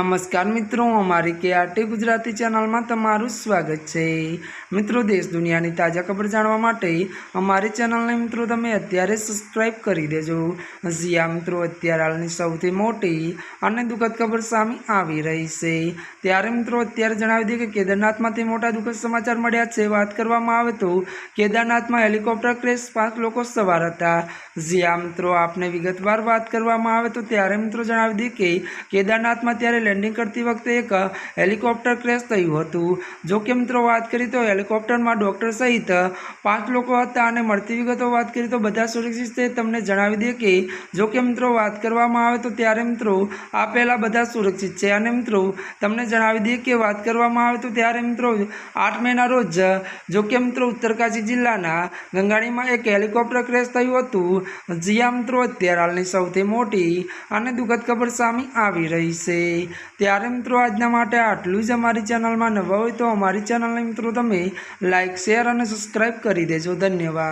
नमस्कार मित्रों, अमारी KRT गुजराती चैनल में तमारुं स्वागत है। मित्रों, देश दुनिया की ताजा खबर जाणवा माटे अमारी चैनल ने मित्रों तमे अत्यारे सब्सक्राइब करी देजो। जी मित्रों, अत्यारे हालनी सौथी मोटी अने दुखद खबर सामे आवी रही है। त्यारे मित्रों अत्यारे जणावी दे के केदारनाथ मांथी मोटा दुखद समाचार मळ्या छे। वात करवामां आवे तो केदारनाथ में हेलिकॉप्टर क्रेश 5 लोग सवार हता। जी मित्रों, आपने विगतवार बात करवामां आवे तो त्यारे मित्रों जणावी दे के केदारनाथ में त्यारे लैंडिंग करती वक्त एक हेलिकॉप्टर क्रेश थयुं हतुं। जो कि मित्रों बात करी तो हेलिकॉप्टर में डॉक्टर सहित 5 लोग हता अने मळती विगतो बात करी तो बधा सुरक्षित है। तमने जणावी दे के जो कि मित्रों बात करवामां आवे तो त्यारे मित्रों आ पहेला बधा सुरक्षित है। अने मित्रों तमने जणावी दे के बात करवामां आवे तो त्यारे मित्रों 8 मेना रोज जो कि मित्रों उत्तरकाशी जिल्लाना गंगाणी में एक हेलिकॉप्टर क्रेश थयुं हतुं। ज्यां मित्रों अत्यारे हालनी सौथी मोटी अने दुखद खबर सामे आवी रही है। त्यारे मित्रों आजना माटे आटलुं ज। अमारी चेनल में नवा होय तो अमारी चेनल ने मित्रों तमे लाइक शेर और सब्सक्राइब करी देजो। धन्यवाद।